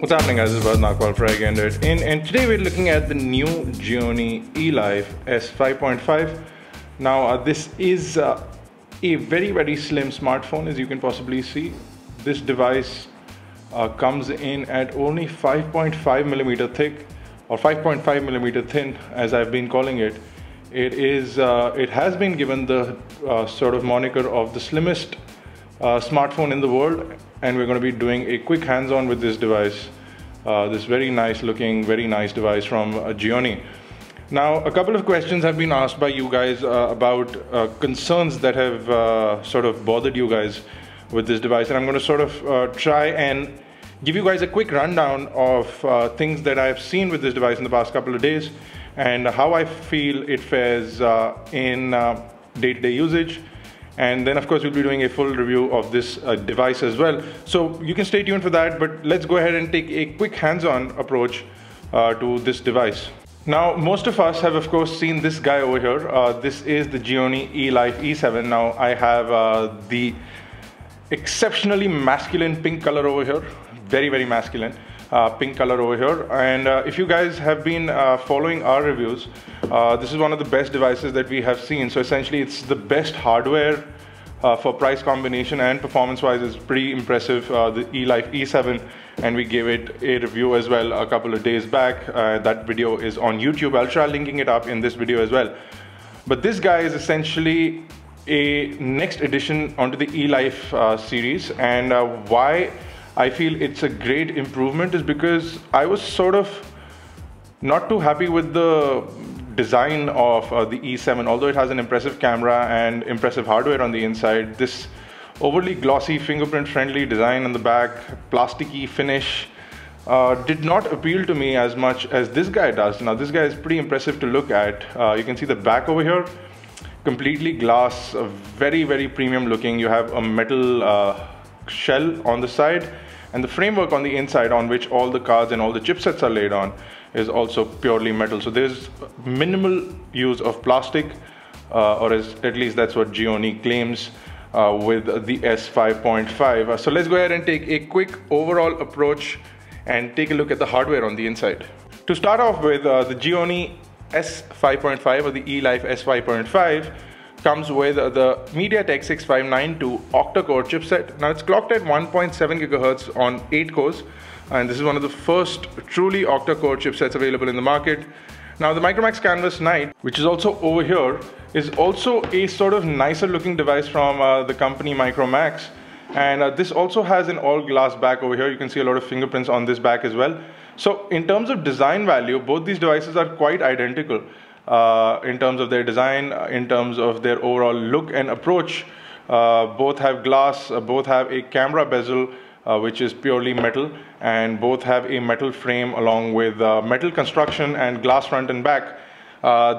What's happening, guys? This is Buzz Nagpal for Again and today we're looking at the new Gionee eLife S5.5. Now this is a very slim smartphone, as you can possibly see. This device comes in at only 5.5 millimeter thick, or 5.5 millimeter thin, as I've been calling it. It has been given the sort of moniker of the slimmest smartphone in the world, and we're going to be doing a quick hands-on with this device. This very nice looking, very nice device from Gionee. Now, a couple of questions have been asked by you guys about concerns that have sort of bothered you guys with this device, and I'm going to sort of try and give you guys a quick rundown of things that I've seen with this device in the past couple of days and how I feel it fares in day-to-day usage. And then of course we'll be doing a full review of this device as well. So you can stay tuned for that, but let's go ahead and take a quick hands-on approach to this device. Now, most of us have of course seen this guy over here. This is the Gionee eLife E7. Now I have the exceptionally masculine pink color over here, very masculine pink color over here. And if you guys have been following our reviews, this is one of the best devices that we have seen. So essentially it's the best hardware for price combination, and performance wise is pretty impressive, the eLife E7, and we gave it a review as well a couple of days back. That video is on YouTube. I'll try linking it up in this video as well. But this guy is essentially a next addition onto the eLife series, and why I feel it's a great improvement is because I was sort of not too happy with the design of the E7. Although it has an impressive camera and impressive hardware on the inside, this overly glossy, fingerprint friendly design on the back, plasticky finish, did not appeal to me as much as this guy does. Now this guy is pretty impressive to look at. You can see the back over here, completely glass, very premium looking. You have a metal shell on the side, and the framework on the inside on which all the cards and all the chipsets are laid on is also purely metal. So there's minimal use of plastic, or at least that's what Gionee claims with the S5.5. So let's go ahead and take a quick overall approach and take a look at the hardware on the inside. To start off with, the Gionee S5.5 or the eLife S5.5 comes with the MediaTek 6592 octa-core chipset. Now it's clocked at 1.7 GHz on 8 cores, and this is one of the first truly octa-core chipsets available in the market. Now the Micromax Canvas Night, which is also over here, is also a sort of nicer looking device from the company Micromax, and this also has an all glass back over here. You can see a lot of fingerprints on this back as well. So in terms of design value, both these devices are quite identical. In terms of their design, in terms of their overall look and approach. Both have glass, both have a camera bezel which is purely metal, and both have a metal frame along with metal construction and glass front and back.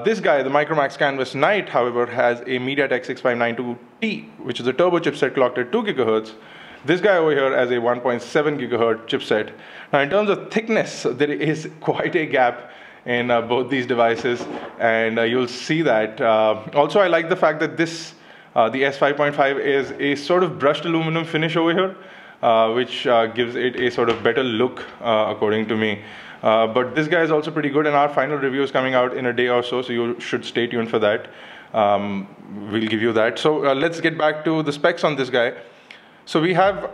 This guy, the Micromax Canvas Night, however, has a MediaTek 6592T, which is a turbo chipset clocked at 2 GHz. This guy over here has a 1.7 GHz chipset. Now in terms of thickness, there is quite a gap in both these devices, and you'll see that. Also, I like the fact that this, the S5.5, is a sort of brushed aluminum finish over here, which gives it a sort of better look, according to me. But this guy is also pretty good, and our final review is coming out in a day or so, so you should stay tuned for that. We'll give you that. So let's get back to the specs on this guy. So we have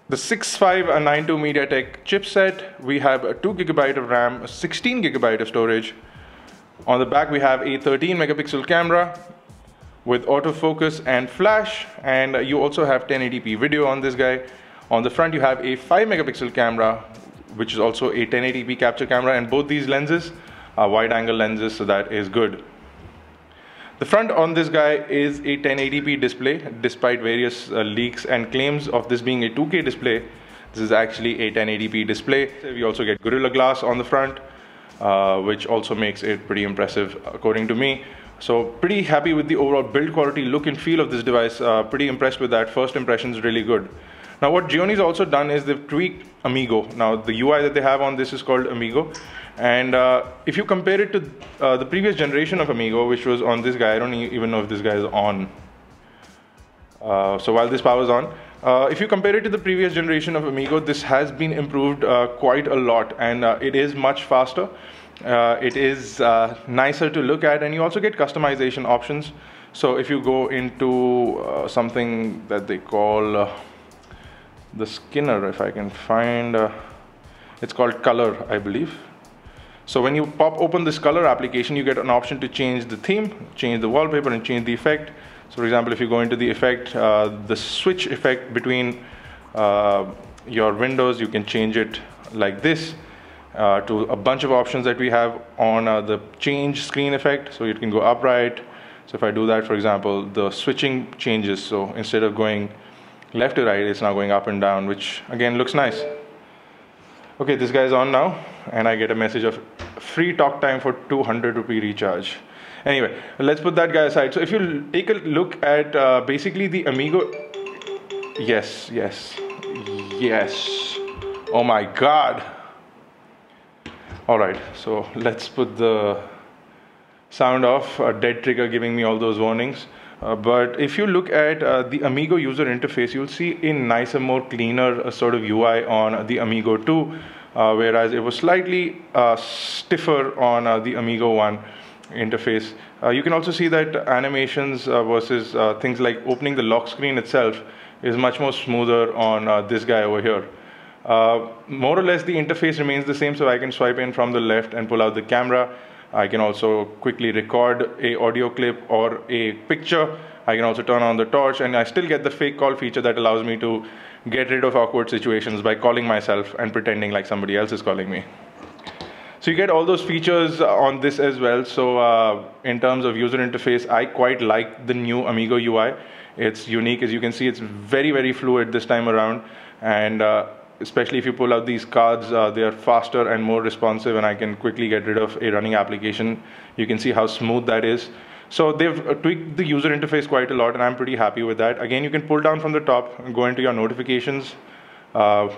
the 6592 MediaTek chipset. We have a 2 GB of RAM, 16 GB of storage. On the back we have a 13 megapixel camera with autofocus and flash, and you also have 1080p video on this guy. On the front you have a 5 megapixel camera, which is also a 1080p capture camera, and both these lenses are wide angle lenses, so that is good. The front on this guy is a 1080p display. Despite various leaks and claims of this being a 2K display, this is actually a 1080p display. We also get Gorilla Glass on the front, which also makes it pretty impressive according to me. So pretty happy with the overall build quality, look and feel of this device. Pretty impressed with that. First impression is really good. Now what Gionee's also done is they've tweaked Amigo. Now the UI that they have on this is called Amigo, and if you compare it to the previous generation of Amigo, which was on this guy, I don't even know if this guy is on. So while this power is on, If you compare it to the previous generation of Amigo, this has been improved quite a lot, and it is much faster. It is nicer to look at, and you also get customization options. So if you go into something that they call the Skinner, if I can find, it's called Color, I believe. So when you pop open this Color application, you get an option to change the theme, change the wallpaper, and change the effect. So for example, if you go into the effect, the switch effect between your windows, you can change it like this to a bunch of options that we have on the change screen effect. So it can go upright. So if I do that, for example, the switching changes. So instead of going left to right, it's now going up and down, which again looks nice. Okay, this guy's on now, and I get a message of free talk time for 200 rupee recharge. Anyway, let's put that guy aside. So if you take a look at basically the Amigo, yes. Oh my God. All right, so let's put the sound off. A dead trigger giving me all those warnings. But if you look at the Amigo user interface, you'll see a nicer, more cleaner sort of UI on the Amigo 2, whereas it was slightly stiffer on the Amigo 1 interface. You can also see that animations versus things like opening the lock screen itself is much more smoother on this guy over here. More or less the interface remains the same, so I can swipe in from the left and pull out the camera. I can also quickly record a audio clip or a picture. I can also turn on the torch, and I still get the fake call feature that allows me to get rid of awkward situations by calling myself and pretending like somebody else is calling me. So you get all those features on this as well. So in terms of user interface, I quite like the new Amigo UI. It's unique. As you can see, it's very, very fluid this time around, and especially if you pull out these cards, they are faster and more responsive, and I can quickly get rid of a running application. You can see how smooth that is. So they've tweaked the user interface quite a lot, and I'm pretty happy with that. Again, you can pull down from the top and go into your notifications,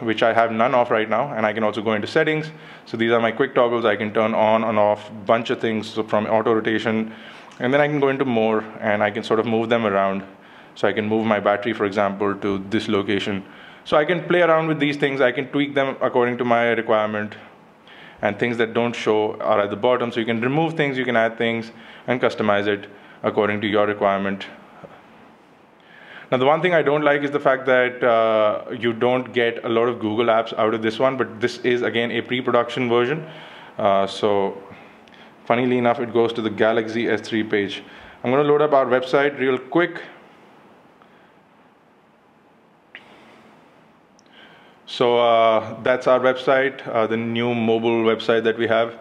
which I have none of right now, and I can also go into settings. So these are my quick toggles. I can turn on and off a bunch of things, so from auto rotation, and then I can go into more, and I can sort of move them around. So I can move my battery, for example, to this location. So I can play around with these things. I can tweak them according to my requirement, and things that don't show are at the bottom. So you can remove things, you can add things, and customize it according to your requirement. Now, the one thing I don't like is the fact that you don't get a lot of Google apps out of this one, but this is again a pre-production version. So funnily enough, it goes to the Galaxy S3 page. I'm going to load up our website real quick. So that's our website, the new mobile website that we have.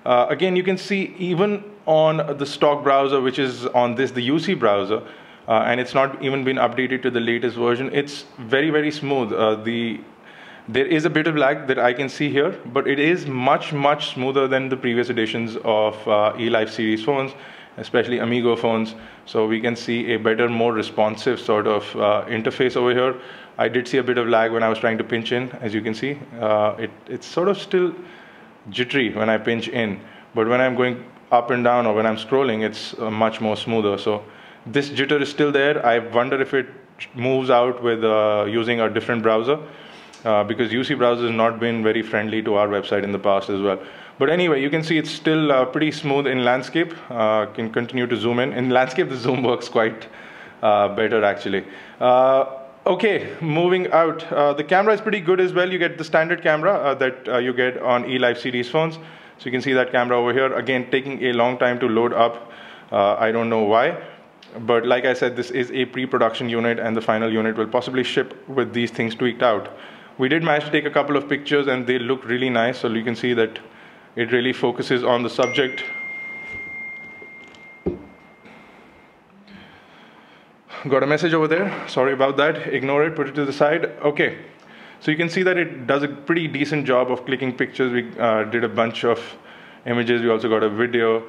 Again, you can see even on the stock browser, which is on this, the UC browser, and it's not even been updated to the latest version, it's very, very smooth. There is a bit of lag that I can see here, but it is much, much smoother than the previous editions of eLife series phones, especially Amigo phones. So we can see a better, more responsive sort of interface over here. I did see a bit of lag when I was trying to pinch in, as you can see. It's sort of still jittery when I pinch in, but when I'm going up and down or when I'm scrolling, it's much more smoother. So this jitter is still there. I wonder if it moves out with using a different browser, because UC browser has not been very friendly to our website in the past as well. But anyway, you can see it's still pretty smooth in landscape. Can continue to zoom in. In landscape, the zoom works quite better actually. Okay, moving out. The camera is pretty good as well. You get the standard camera that you get on eLife series phones. So you can see that camera over here. Again, taking a long time to load up. I don't know why. But like I said, this is a pre-production unit, and the final unit will possibly ship with these things tweaked out. We did manage to take a couple of pictures, and they look really nice. So you can see that it really focuses on the subject. Got a message over there. Sorry about that. Ignore it. Put it to the side. Okay. So you can see that it does a pretty decent job of clicking pictures. We did a bunch of images. We also got a video.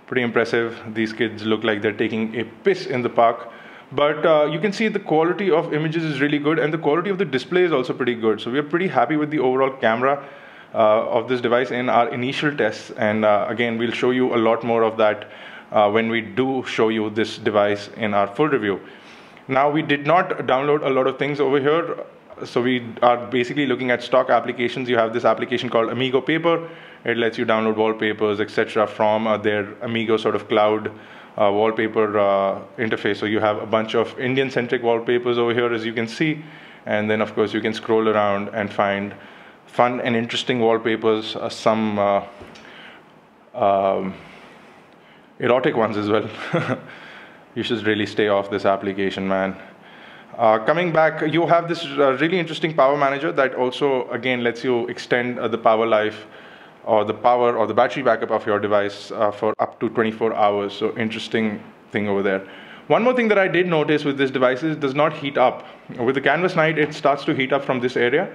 Pretty impressive. These kids look like they're taking a piss in the park. But you can see the quality of images is really good, and the quality of the display is also pretty good. So we are pretty happy with the overall camera of this device in our initial tests. And again, we'll show you a lot more of that when we do show you this device in our full review. Now, we did not download a lot of things over here. So we are basically looking at stock applications. You have this application called Amigo Paper. It lets you download wallpapers, etc. from their Amigo sort of cloud wallpaper interface. So you have a bunch of Indian-centric wallpapers over here, as you can see. And then, of course, you can scroll around and find fun and interesting wallpapers, some erotic ones as well. You should really stay off this application, man. Coming back, you have this really interesting power manager that also, again, lets you extend the power life or the power or the battery backup of your device for up to 24 hours. So interesting thing over there. One more thing that I did notice with this device is it does not heat up. With the Canvas Night, it starts to heat up from this area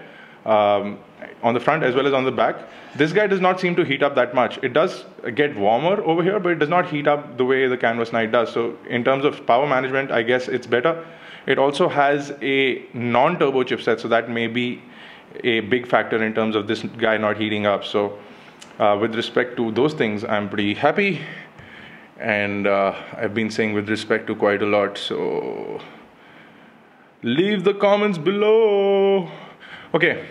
on the front as well as on the back. This guy does not seem to heat up that much. It does get warmer over here, but it does not heat up the way the Canvas Night does. So in terms of power management, I guess it's better. It also has a non-turbo chipset, so that may be a big factor in terms of this guy not heating up. So with respect to those things, I'm pretty happy. And I've been saying with respect to quite a lot, so leave the comments below. Okay.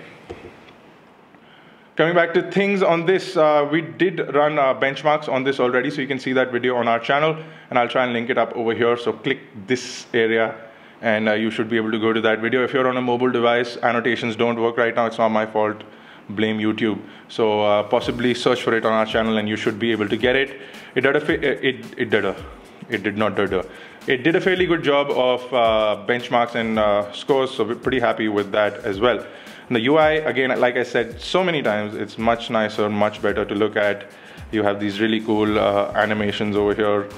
Coming back to things on this, we did run benchmarks on this already, so you can see that video on our channel, and I'll try and link it up over here. So click this area, and you should be able to go to that video. If you're on a mobile device, annotations don't work right now. It's not my fault. Blame YouTube. So possibly search for it on our channel, and you should be able to get it. It did a fairly good job of benchmarks and scores, so we're pretty happy with that as well. And the UI, again, like I said so many times, it's much nicer, much better to look at. You have these really cool animations over here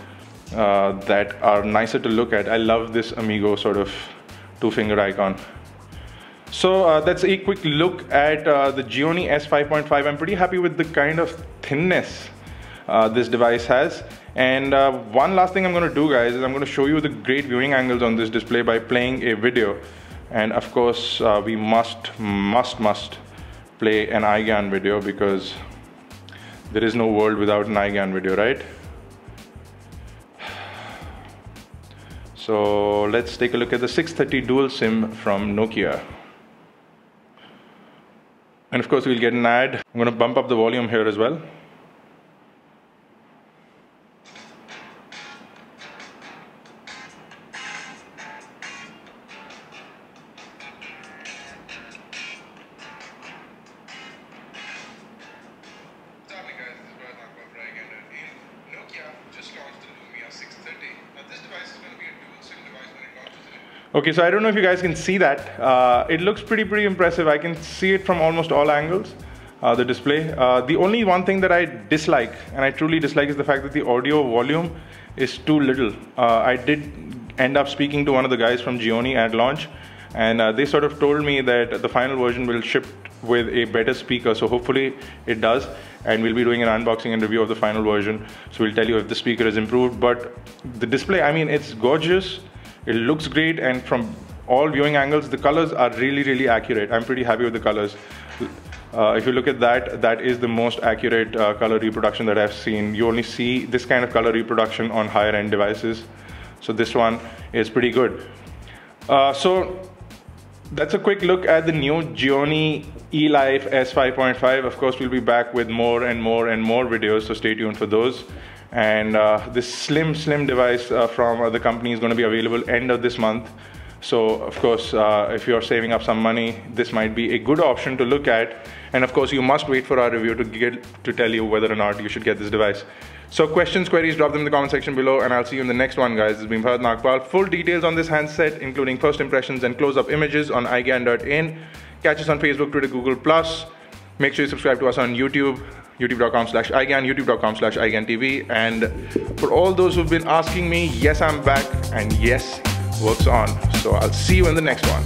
that are nicer to look at. I love this Amigo sort of two-finger icon. So that's a quick look at the Gionee S5.5. I'm pretty happy with the kind of thinness this device has. And one last thing I'm going to do, guys, is I'm going to show you the great viewing angles on this display by playing a video. And of course, we must play an iGyan video, because there is no world without an iGyan video, right? So let's take a look at the 630 dual SIM from Nokia. And of course, we'll get an ad. I'm going to bump up the volume here as well. Okay, so I don't know if you guys can see that. It looks pretty impressive. I can see it from almost all angles, the display. The only one thing that I dislike, and I truly dislike, is the fact that the audio volume is too little. I did end up speaking to one of the guys from Gionee at launch, and they sort of told me that the final version will ship with a better speaker, so hopefully it does, and we'll be doing an unboxing and review of the final version, so we'll tell you if the speaker has improved. But the display, I mean, it's gorgeous. It looks great, and from all viewing angles, the colors are really accurate. I'm pretty happy with the colors. If you look at that, that is the most accurate color reproduction that I've seen. You only see this kind of color reproduction on higher end devices. So this one is pretty good. So that's a quick look at the new Gionee eLife S5.5. Of course, we'll be back with more and more videos, so stay tuned for those. And this slim device from the company is going to be available end of this month. So of course, if you're saving up some money, this might be a good option to look at. And of course, you must wait for our review to tell you whether or not you should get this device. So questions, queries, drop them in the comment section below, and I'll see you in the next one, guys. This has been Bharat Nagpal. Full details on this handset, including first impressions and close-up images, on igyan.in. Catch us on Facebook, Twitter, Google+. Make sure you subscribe to us on YouTube, youtube.com/igyan, youtube.com/igyantv. And for all those who've been asking me, yes, I'm back, and yes, works on. So I'll see you in the next one.